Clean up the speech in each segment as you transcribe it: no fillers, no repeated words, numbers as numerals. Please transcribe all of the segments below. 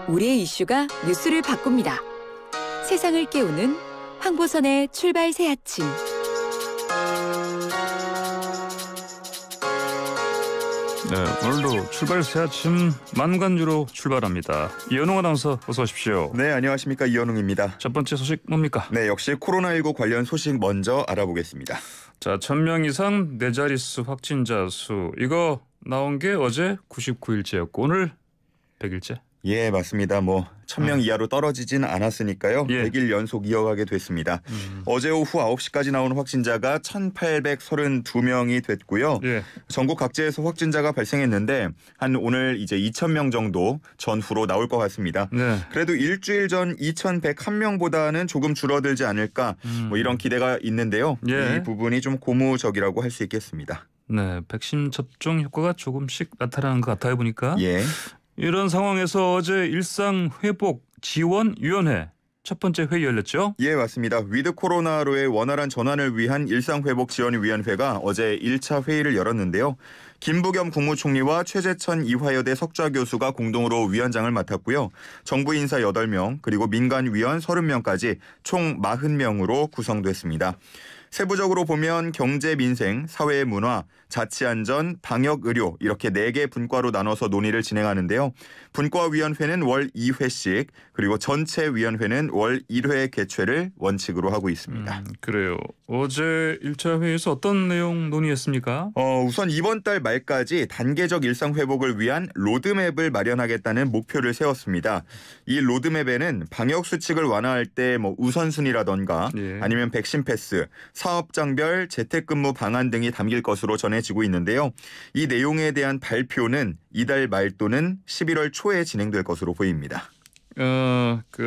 우리의 이슈가 뉴스를 바꿉니다. 세상을 깨우는 황보선의 출발 새 아침. 네, 오늘도 출발 새 아침 만관주로 출발합니다. 이현웅 아나운서 어서 오십시오. 네, 안녕하십니까. 이현웅입니다. 첫 번째 소식 뭡니까? 네, 역시 코로나19 관련 소식 먼저 알아보겠습니다. 자, 1000명 이상 네 자릿수 확진자 수 이거 나온 게 어제 99일째였고 오늘 100일째? 예, 맞습니다. 1000명 이하로 떨어지진 않았으니까요. 예. 100일 연속 이어가게 됐습니다. 어제 오후 9시까지 나온 확진자가 1832명이 됐고요. 예. 전국 각지에서 확진자가 발생했는데 한 오늘 이제 2000명 정도 전후로 나올 것 같습니다. 네. 그래도 일주일 전 2101명보다는 조금 줄어들지 않을까 이런 기대가 있는데요. 예. 이 부분이 좀 고무적이라고 할 수 있겠습니다. 네, 백신 접종 효과가 조금씩 나타나는 것 같아요 보니까. 예. 이런 상황에서 어제 일상회복지원위원회 첫 번째 회의 열렸죠? 예, 맞습니다. 위드 코로나로의 원활한 전환을 위한 일상회복지원위원회가 어제 1차 회의를 열었는데요. 김부겸 국무총리와 최재천 이화여대 석좌 교수가 공동으로 위원장을 맡았고요. 정부 인사 8명 그리고 민간위원 30명까지 총 40명으로 구성됐습니다. 세부적으로 보면 경제 민생, 사회 문화, 자치안전, 방역의료 이렇게 4개 분과로 나눠서 논의를 진행하는데요. 분과위원회는 월 2회씩 그리고 전체위원회는 월 1회 개최를 원칙으로 하고 있습니다. 그래요. 어제 1차 회의에서 어떤 내용 논의했습니까? 우선 이번 달 말까지 단계적 일상회복을 위한 로드맵을 마련하겠다는 목표를 세웠습니다. 이 로드맵에는 방역수칙을 완화할 때 우선순위라던가 예. 아니면 백신 패스, 사업장별 재택근무 방안 등이 담길 것으로 전해지고 있는데요. 이 내용에 대한 발표는 이달 말 또는 11월 초에 진행될 것으로 보입니다.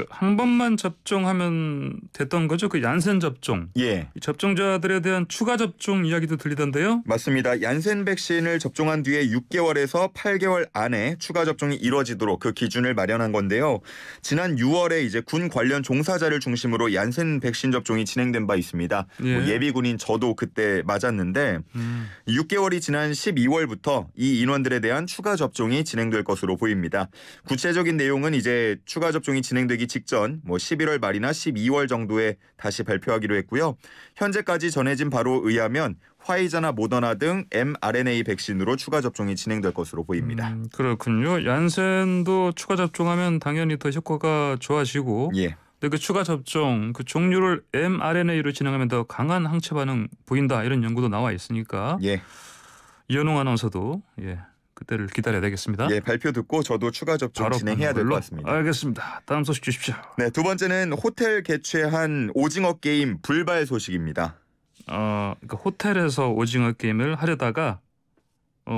한 번만 접종하면 됐던 거죠? 그 얀센 접종. 예. 이 접종자들에 대한 추가 접종 이야기도 들리던데요? 맞습니다. 얀센 백신을 접종한 뒤에 6개월에서 8개월 안에 추가 접종이 이루어지도록 그 기준을 마련한 건데요. 지난 6월에 이제 군 관련 종사자를 중심으로 얀센 백신 접종이 진행된 바 있습니다. 예. 예비군인 저도 그때 맞았는데 6개월이 지난 12월부터 이 인원들에 대한 추가 접종이 진행될 것으로 보입니다. 구체적인 내용은 이제 추가 접종이 진행되기 직전 11월 말이나 12월 정도에 다시 발표하기로 했고요. 현재까지 전해진 바로 의하면 화이자나 모더나 등 mRNA 백신으로 추가 접종이 진행될 것으로 보입니다. 그렇군요. 얀센도 추가 접종하면 당연히 더 효과가 좋아지고 예. 근데 그 추가 접종 그 종류를 mRNA로 진행하면 더 강한 항체 반응 보인다 이런 연구도 나와 있으니까 예. 이현웅 아나운서도 그때를 기다려야 되겠습니다. 예, 발표 듣고 저도 추가 접종 진행해야 될 것 같습니다. 알겠습니다. 다음 소식 주십시오. 네, 두 번째는 호텔 개최한 오징어 게임 불발 소식입니다. 그러니까 호텔에서 오징어 게임을 하려다가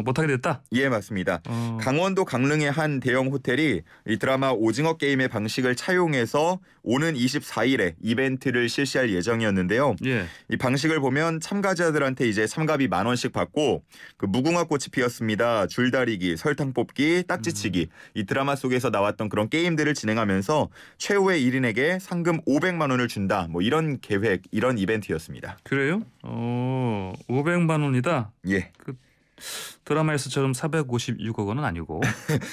못하게 됐다? 예, 맞습니다. 강원도 강릉의 한 대형 호텔이 이 드라마 오징어 게임의 방식을 차용해서 오는 24일에 이벤트를 실시할 예정이었는데요. 예. 이 방식을 보면 참가자들한테 이제 참가비 10,000원씩 받고 그 무궁화 꽃이 피었습니다, 줄다리기, 설탕 뽑기, 딱지치기 이 드라마 속에서 나왔던 그런 게임들을 진행하면서 최후의 1인에게 상금 500만 원을 준다. 이런 계획, 이런 이벤트였습니다. 그래요? 500만 원이다. 예. 드라마에서처럼 456억 원은 아니고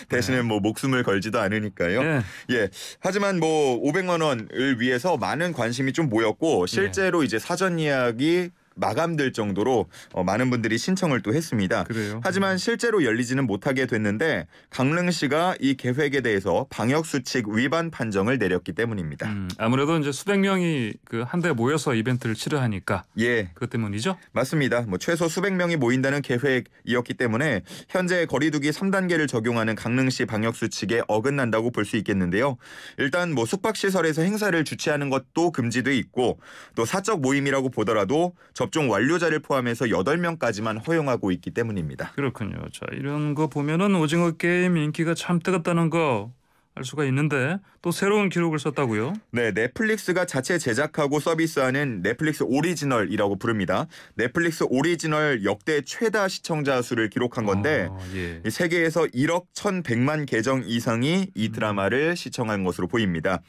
대신에 목숨을 걸지도 않으니까요. 예. 예. 하지만 500만 원을 위해서 많은 관심이 좀 모였고 실제로 이제 사전 예약이 마감될 정도로 많은 분들이 신청을 또 했습니다. 그래요? 하지만 실제로 열리지는 못하게 됐는데 강릉시가 이 계획에 대해서 방역수칙 위반 판정을 내렸기 때문입니다. 아무래도 이제 수백 명이 한데 모여서 이벤트를 치르하니까 예, 그것 때문이죠? 맞습니다. 최소 수백 명이 모인다는 계획이었기 때문에 현재 거리두기 3단계를 적용하는 강릉시 방역수칙에 어긋난다고 볼 수 있겠는데요. 일단 숙박시설에서 행사를 주최하는 것도 금지돼 있고 또 사적 모임이라고 보더라도 접종 완료자를 포함해서 8명까지만 허용하고 있기 때문입니다. 그렇군요. 자, 이런 거 보면은 오징어 게임 인기가 참 뜨겁다는 거 알 수가 있는데 또 새로운 기록을 썼다고요? 네, 넷플릭스가 자체 제작하고 서비스하는 넷플릭스 오리지널이라고 부릅니다. 넷플릭스 오리지널 역대 최다 시청자 수를 기록한 건데 예. 세계에서 1억 1,100만 계정 이상이 이 드라마를 시청한 것으로 보입니다.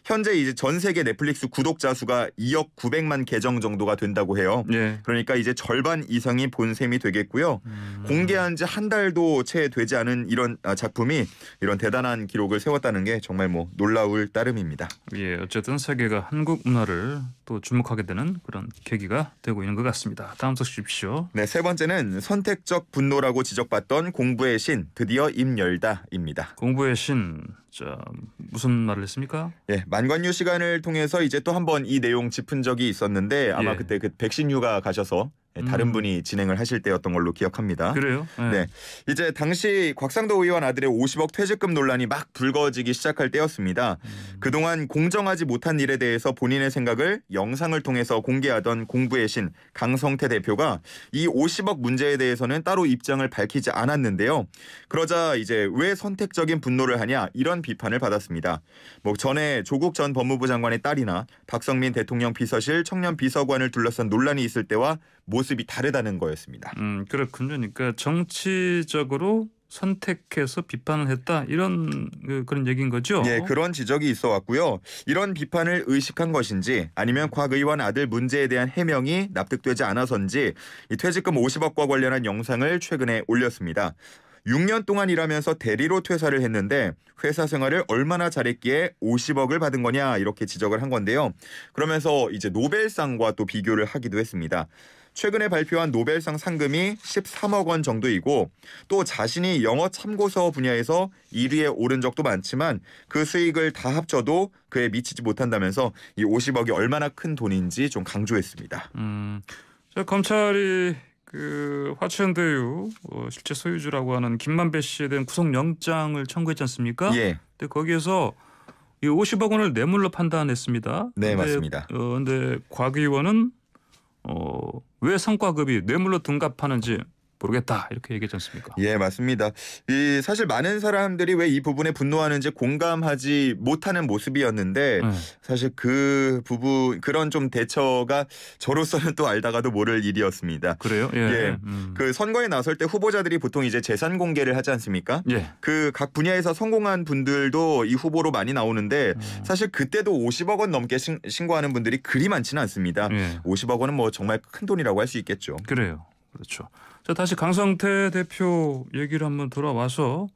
현재 이제 전 세계 넷플릭스 구독자 수가 2억 900만 계정 정도가 된다고 해요. 예. 그러니까 이제 절반 이상이 본 셈이 되겠고요. 공개한 지 한 달도 채 되지 않은 이런 작품이 이런 대단한 기록을 세웠다는 게 정말 뭐 놀라울 따름입니다. 예, 어쨌든 세계가 한국 문화를 또 주목하게 되는 그런 계기가 되고 있는 것 같습니다. 다음 소식 주십시오. 네, 세 번째는 선택적 분노라고 지적받던 공부의 신 드디어 입 열다입니다. 공부의 신, 자 무슨 말을 했습니까? 예, 만관유 시간을 통해서 이제 또 한 번 이 내용 짚은 적이 있었는데 아마 예. 그때 그 백신 휴가 가셔서 다른 분이 진행을 하실 때였던 걸로 기억합니다. 그래요? 예. 네, 이제 당시 곽상도 의원 아들의 50억 퇴직금 논란이 막 불거지기 시작할 때였습니다. 그동안 공정하지 못한 일에 대해서 본인의 생각을 영상을 통해서 공개하던 공부의 신 강성태 대표가 이 50억 문제에 대해서는 따로 입장을 밝히지 않았는데요. 그러자 이제 왜 선택적인 분노를 하냐 이런 비판을 받았습니다. 뭐 전에 조국 전 법무부 장관의 딸이나 박성민 대통령 비서실 청년 비서관을 둘러싼 논란이 있을 때와 모습이 다르다는 거였습니다. 그렇군요. 그러니까 정치적으로 선택해서 비판을 했다 이런 그런 얘기인 거죠. 예, 그런 지적이 있어 왔고요. 이런 비판을 의식한 것인지 아니면 곽 의원 아들 문제에 대한 해명이 납득되지 않아서인지 이 퇴직금 50억과 관련한 영상을 최근에 올렸습니다. 6년 동안 일하면서 대리로 퇴사를 했는데 회사 생활을 얼마나 잘했기에 50억을 받은 거냐 이렇게 지적을 한 건데요. 그러면서 이제 노벨상과 또 비교를 하기도 했습니다. 최근에 발표한 노벨상 상금이 13억 원 정도이고 또 자신이 영어 참고서 분야에서 1위에 오른 적도 많지만 그 수익을 다 합쳐도 그에 미치지 못한다면서 이 50억이 얼마나 큰 돈인지 좀 강조했습니다. 자, 검찰이 그 화천대유 실제 소유주라고 하는 김만배 씨에 대한 구속영장을 청구했지 않습니까? 예. 근데 거기에서 이 50억 원을 뇌물로 판단했습니다. 네, 근데, 맞습니다. 근데 곽 의원은 왜 성과급이 뇌물로 등갑하는지 모르겠다 이렇게 얘기했지 않습니까? 예, 맞습니다. 이 사실 많은 사람들이 왜 이 부분에 분노하는지 공감하지 못하는 모습이었는데 사실 그 부분 그런 좀 대처가 저로서는 또 알다가도 모를 일이었습니다. 그래요? 예. 예. 그 선거에 나설 때 후보자들이 보통 이제 재산 공개를 하지 않습니까? 예. 그 각 분야에서 성공한 분들도 이 후보로 많이 나오는데 사실 그때도 50억 원 넘게 신고하는 분들이 그리 많지는 않습니다. 예. 50억 원은 뭐 정말 큰 돈이라고 할 수 있겠죠. 그래요. 그렇죠. 자, 다시 강성태 대표 얘기를 한번 돌아와서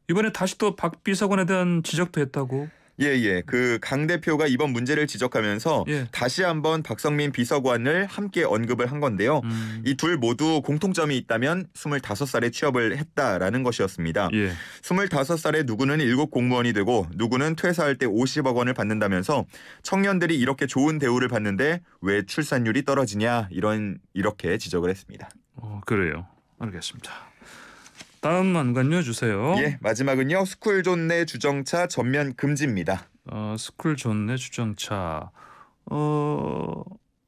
이번에 다시 또 박 비서관에 대한 지적도 했다고. 예. 그 강 대표가 이번 문제를 지적하면서 예. 다시 한번 박성민 비서관을 함께 언급을 한 건데요. 이 둘 모두 공통점이 있다면 25살에 취업을 했다라는 것이었습니다. 예. 25살에 누구는 1급 공무원이 되고 누구는 퇴사할 때 50억 원을 받는다면서 청년들이 이렇게 좋은 대우를 받는데 왜 출산율이 떨어지냐 이렇게 지적을 했습니다. 그래요. 알겠습니다. 다음 안간요 주세요. 예, 마지막은요. 스쿨존 내 주정차 전면 금지입니다. 스쿨존 내 주정차.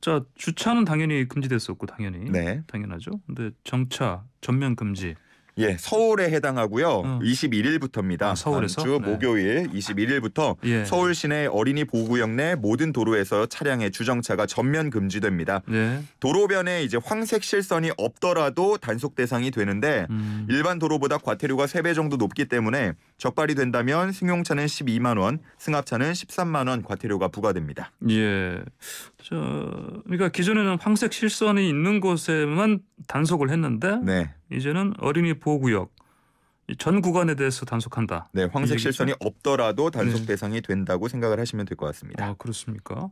자, 주차는 당연히 금지됐었고 당연히. 네. 당연하죠. 근데 정차 전면 금지. 예, 서울에 해당하고요. 21일부터입니다. 서울에서? 다음 주 네. 목요일 21일부터 예. 서울 시내 어린이 보호구역 내 모든 도로에서 차량의 주정차가 전면 금지됩니다. 네. 도로변에 이제 황색 실선이 없더라도 단속 대상이 되는데 일반 도로보다 과태료가 3배 정도 높기 때문에 적발이 된다면 승용차는 12만 원, 승합차는 13만 원 과태료가 부과됩니다. 예. 그러니까 기존에는 황색 실선이 있는 곳에만 단속을 했는데 네. 이제는 어린이 보호구역 전 구간에 대해서 단속한다. 네, 황색 얘기죠? 실선이 없더라도 단속 네. 대상이 된다고 생각을 하시면 될 것 같습니다. 아, 그렇습니까?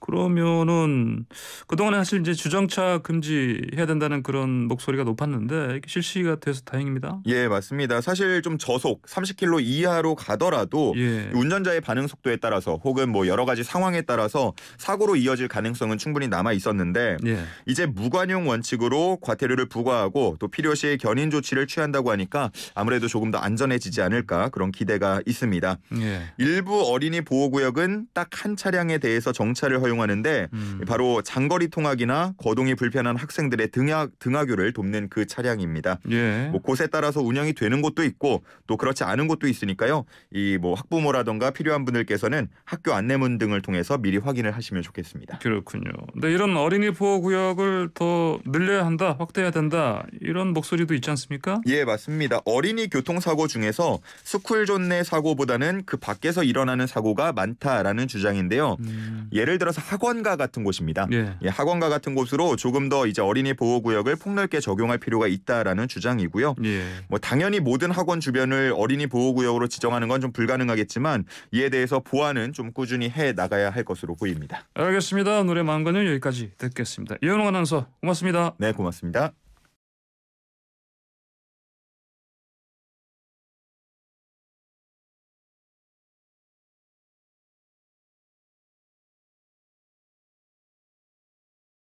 그러면은 그동안에 사실 이제 주정차 금지해야 된다는 그런 목소리가 높았는데 이게 실시가 돼서 다행입니다. 예, 맞습니다. 사실 좀 저속 30km 이하로 가더라도 예. 운전자의 반응 속도에 따라서 혹은 뭐 여러 가지 상황에 따라서 사고로 이어질 가능성은 충분히 남아 있었는데 예. 이제 무관용 원칙으로 과태료를 부과하고 또 필요시에 견인 조치를 취한다고 하니까 아무래도 조금 더 안전해지지 않을까 그런 기대가 있습니다. 예. 일부 어린이 보호구역은 딱 한 차량에 대해서 정차를 허용하는데 바로 장거리 통학이나 거동이 불편한 학생들의 등하교를 돕는 그 차량입니다. 예. 뭐 곳에 따라서 운영이 되는 곳도 있고 또 그렇지 않은 곳도 있으니까요. 이 뭐 학부모라던가 필요한 분들께서는 학교 안내문 등을 통해서 미리 확인을 하시면 좋겠습니다. 그렇군요. 근데 이런 어린이 보호 구역을 더 늘려야 한다, 확대해야 된다 이런 목소리도 있지 않습니까? 예, 맞습니다. 어린이 교통사고 중에서 스쿨존 내 사고보다는 그 밖에서 일어나는 사고가 많다라는 주장인데요. 예를 들어서 학원가 같은 곳입니다. 예. 예, 학원가 같은 곳으로 조금 더 이제 어린이 보호 구역을 폭넓게 적용할 필요가 있다라는 주장이고요. 예. 뭐 당연히 모든 학원 주변을 어린이 보호 구역으로 지정하는 건 좀 불가능하겠지만 이에 대해서 보완은 좀 꾸준히 해 나가야 할 것으로 보입니다. 알겠습니다. 노래 마음가는 여기까지 듣겠습니다. 이현웅 아나운서 고맙습니다. 네, 고맙습니다.